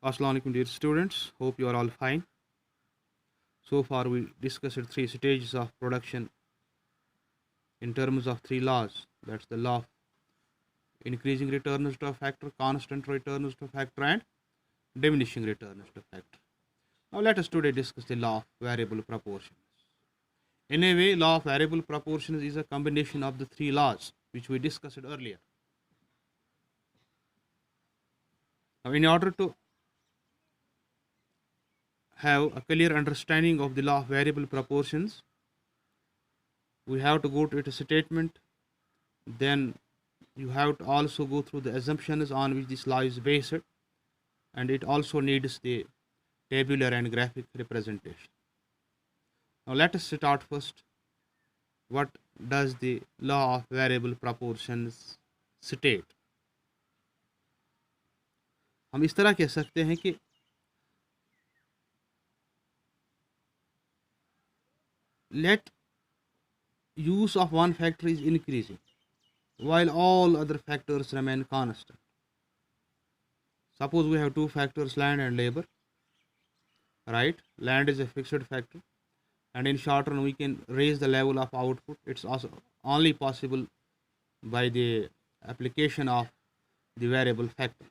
Assalamu alaikum dear students, hope you are all fine. So far we discussed three stages of production in terms of three laws. That's the law of increasing returns to a factor, constant returns to a factor and diminishing returns to a factor. Now let us today discuss the law of variable proportions. In a way, law of variable proportions is a combination of the three laws which we discussed earlier. Now in order to have a clear understanding of the law of variable proportions, we have to go to its statement, then you have to also go through the assumptions on which this law is based, and it also needs the tabular and graphic representation. Now let us start first. What does the law of variable proportions state? हम इस तरह कह सकते हैं कि let use of one factor is increasing while all other factors remain constant. Suppose we have two factors, land and labor, right? Land is a fixed factor, and in short run we can raise the level of output. It's also only possible by the application of the variable factor,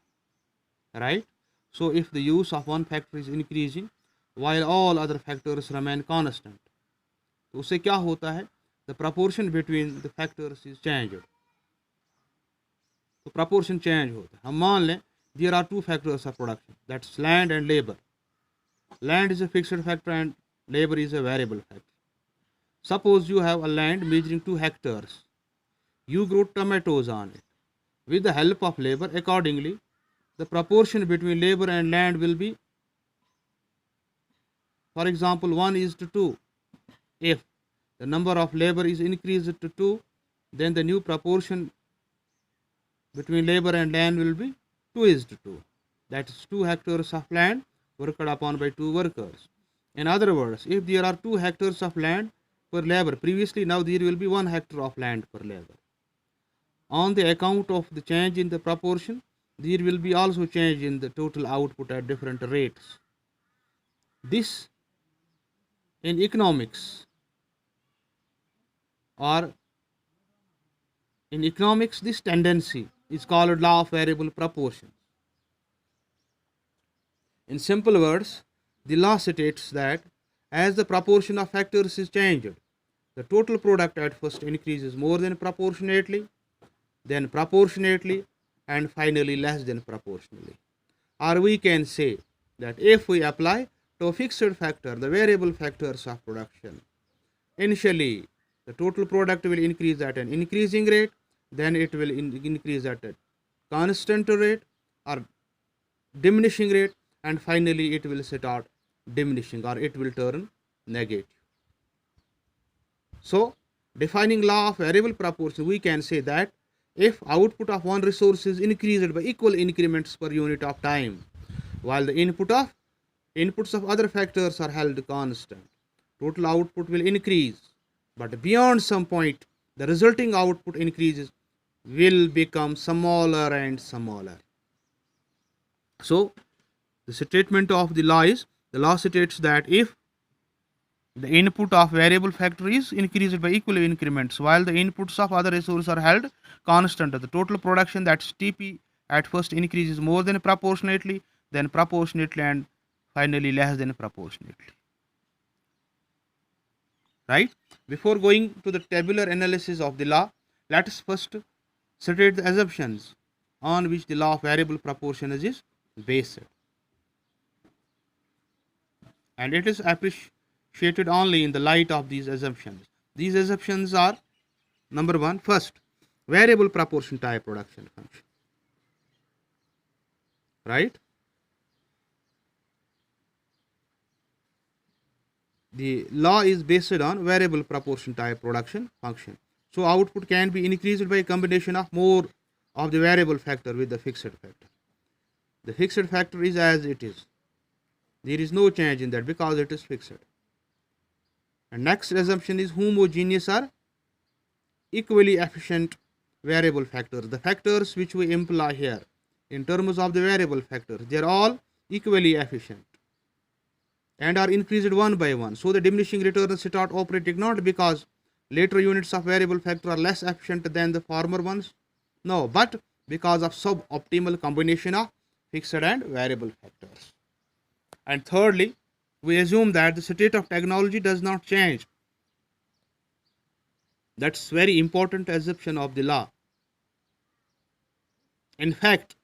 right? So if the use of one factor is increasing while all other factors remain constant, तो उससे क्या होता है? The proportion between the factors is changed. तो proportion change होता है. हम मान लें there are two factors of production, that's land and labor. Land is a fixed factor and labor is a variable factor. Suppose you have a land measuring 2 hectares. You grow tomatoes on it. With the help of labor, accordingly, the proportion between labor and land will be, for example, 1 is to 2. If the number of labor is increased to 2, then the new proportion between labor and land will be 2 is to 2. That is 2 hectares of land worked upon by 2 workers. In other words, if there are 2 hectares of land per labor, previously now there will be 1 hectare of land per labor. On the account of the change in the proportion, there will be also change in the total output at different rates. This in economics this tendency is called law of variable proportions. In simple words, the law states that as the proportion of factors is changed, the total product at first increases more than proportionately, then proportionately, and finally less than proportionally. Or we can say that if we apply to a fixed factor the variable factors of production, initially the total product will increase at an increasing rate, then it will increase at a constant rate or diminishing rate, and finally it will start diminishing or it will turn negative. So defining law of variable proportion, we can say that if output of one resource is increased by equal increments per unit of time, while the inputs of other factors are held constant, total output will increase, but beyond some point the resulting output increases will become smaller and smaller. So the statement of the law is, the law states that if the input of variable factor is increased by equal increments while the inputs of other resources are held constant, the total production, that's TP, at first increases more than proportionately, then proportionately, and finally less than proportionately. Right? Before going to the tabular analysis of the law, let us first state the assumptions on which the law of variable proportions is based. And it is appreciated only in the light of these assumptions. These assumptions are: number one, first, variable proportion type production function. Right? The law is based on variable proportion type production function. So output can be increased by a combination of more of the variable factor with the fixed factor. The fixed factor is as it is. There is no change in that because it is fixed. And next assumption is homogeneous or equally efficient variable factors. The factors which we imply here in terms of the variable factors, they are all equally efficient and are increased one by one. So the diminishing returns start operating not because later units of variable factor are less efficient than the former ones, no, but because of suboptimal combination of fixed and variable factors. And thirdly, we assume that the state of technology does not change. That's very important assumption of the law. In fact,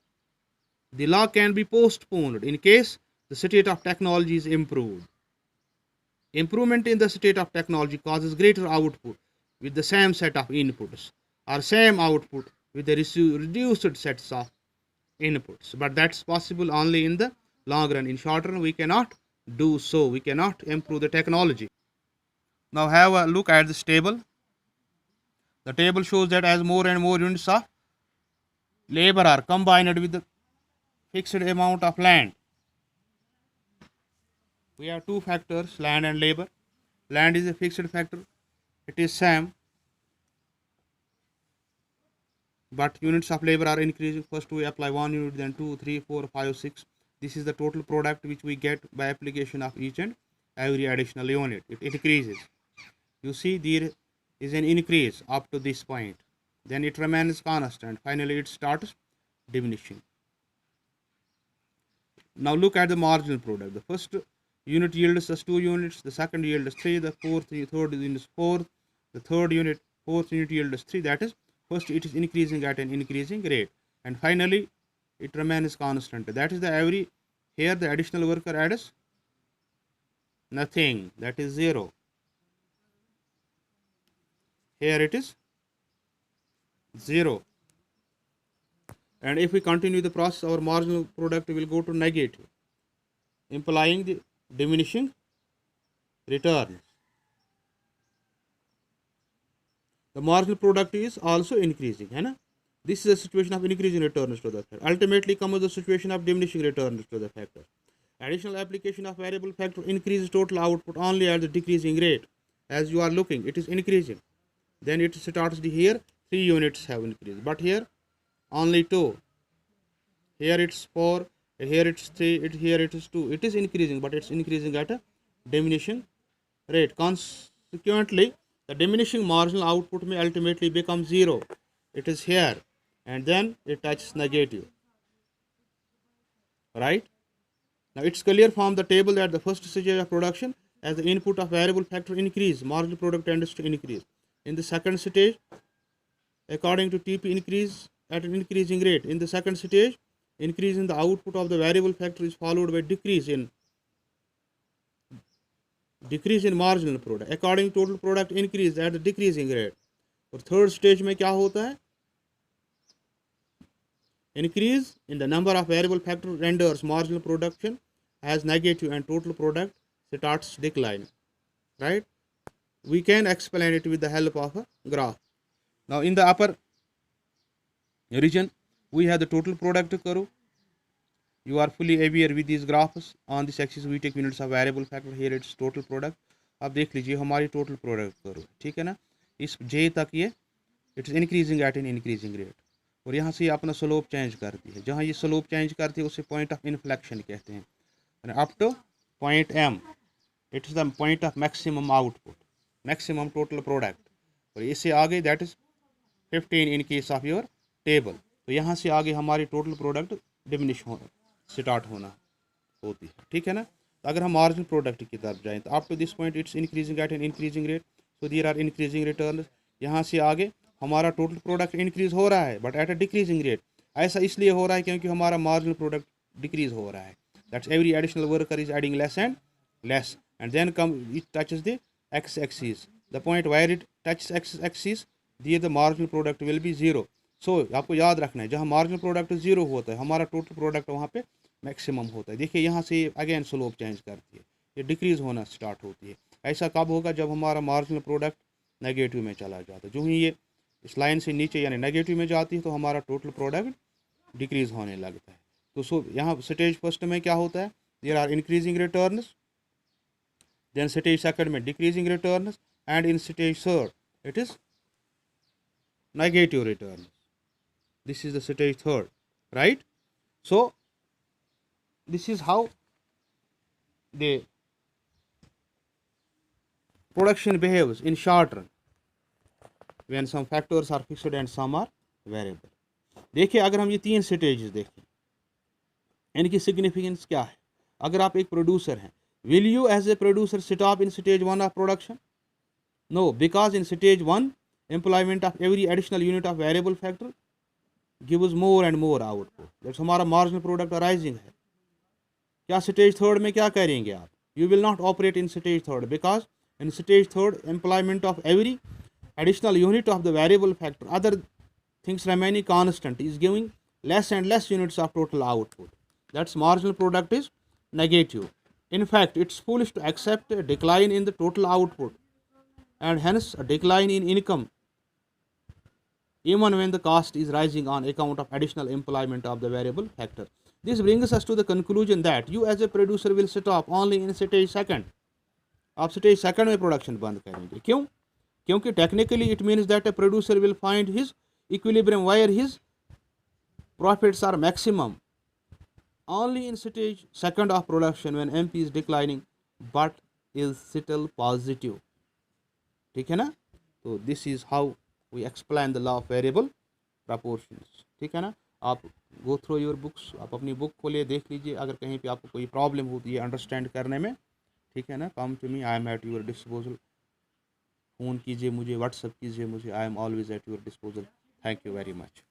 the law can be postponed in case the state of technology is improved. Improvement in the state of technology causes greater output with the same set of inputs, or same output with the reduced sets of inputs. But that's possible only in the long run. In short run, we cannot do so. We cannot improve the technology. Now have a look at this table. The table shows that as more and more units of labor are combined with the fixed amount of land. We have two factors, land and labor. Land is a fixed factor. It is same, but units of labor are increasing. First we apply 1 unit, then 2, 3, 4, 5, 6. This is the total product which we get by application of each and every additional unit. It increases. You see there is an increase up to this point. Then it remains constant. Finally it starts diminishing. Now look at the marginal product. The first unit yields us 2 units, the second yields 3, the third unit is 4, the fourth unit yields 3. That is, first it is increasing at an increasing rate, and finally it remains constant. That is the every, here the additional worker adds nothing, that is 0. Here it is 0. And if we continue the process, our marginal product will go to negative, implying the diminishing returns. The marginal product is also increasing, है ना? This is a situation of increasing returns to the factor. Ultimately comes the situation of diminishing returns to the factor. Additional application of variable factor increases total output only at the decreasing rate. As you are looking, it is increasing. Then it starts here, 3 units have increased, but here only 2. Here it's 4, here it's 3, here it is 2. It is increasing, but it's increasing at a diminishing rate. Consequently, the diminishing marginal output may ultimately become 0. It is here, and then it touches negative. Right? Now it's clear from the table that the first stage of production, as the input of variable factor increase, marginal product tends to increase. In the second stage, according to TP, increase at an increasing rate. In the second stage, increase in the output of the variable factor is followed by decrease in marginal product. According to total product increase at the decreasing rate. और third stage में क्या होता है? Increase in the number of variable factor renders marginal production as negative and total product starts declining. Right? We can explain it with the help of a graph. Now in the upper region, we have the total product curve. You are fully aware with these graphs. On this axis we take units of variable factor. Here it's total product. अब देख लीजिए हमारी total product curve, ठीक है ना? इस J तक ये it is increasing at an increasing rate. और यहाँ से ये अपना स्लोप चेंज करती है. जहाँ ये स्लोप चेंज करती है उसे पॉइंट ऑफ इन्फ्लेक्शन कहते हैं. Up two point M, it is the point of maximum output, maximum total product. और इससे आगे that is 15 in case of your table. तो यहाँ से आगे हमारी टोटल प्रोडक्ट डिमिनिश हो स्टार्ट होना होती है, ठीक है ना? तो अगर हम मार्जिनल प्रोडक्ट की तरफ जाएँ तो up to this point it's increasing at an increasing rate. So there are increasing return. यहाँ से आगे हमारा टोटल प्रोडक्ट इंक्रीज हो रहा है but at a decreasing rate. ऐसा इसलिए हो रहा है क्योंकि हमारा मार्जिनल प्रोडक्ट डिक्रीज हो रहा है. That's every additional worker is adding less and then it touches the x-axis. The point where it touches x-axis, there the marginal product will be 0. So आपको याद रखना है जहाँ मार्जिनल प्रोडक्ट 0 होता है हमारा टोटल प्रोडक्ट वहाँ पे मैक्सिमम होता है. देखिए यहाँ से अगेन स्लोप चेंज करती है, ये डिक्रीज होना स्टार्ट होती है. ऐसा कब होगा? जब हमारा मार्जिनल प्रोडक्ट नेगेटिव में चला जाता है. जो ही ये इस लाइन से नीचे यानी नेगेटिव में जाती है तो हमारा टोटल प्रोडक्ट डिक्रीज होने लगता है. तो यहाँ स्टेज फर्स्ट में क्या होता है? There are increasing returns. Then stage second में decreasing returns, and in stage third it is negative returns. This is the stage third, right? So this is how the production behaves in short run when some factors are fixed and some are variable. देखिए अगर हम ये 3 stages देखें, इनकी significance क्या है. अगर आप एक प्रोड्यूसर हैं, will you as a producer stop in stage 1 of production? No, because in stage 1 employment of every additional unit of variable factor gives more and more output. That's हमारा marginal product arising है. क्या stage third में क्या करेंगे आप? You will not operate in stage third because in stage third employment of every additional unit of the variable factor, other things remaining constant, is giving less and less units of total output. That's marginal product is negative. In fact, it's foolish to accept a decline in the total output and hence a decline in income even when the cost is rising on account of additional employment of the variable factor. This brings us to the conclusion that you as a producer will stop only in stage second. आप stage second में production बंद करेंगे. क्यों? क्योंकि technically it means that a producer will find his equilibrium where his profits are maximum only in stage second of production when MP is declining but is still positive. ठीक है ना? तो this is how we explain the law of variable proportions. ठीक है ना? आप go through your books, आप अपनी बुक खोलिए, देख लीजिए. अगर कहीं पे आपको कोई प्रॉब्लम होती है अंडरस्टैंड करने में, ठीक है ना, come to me, I am at your disposal. Phone कीजिए मुझे, व्हाट्सअप कीजिए मुझे, I am always at your disposal. Thank you very much.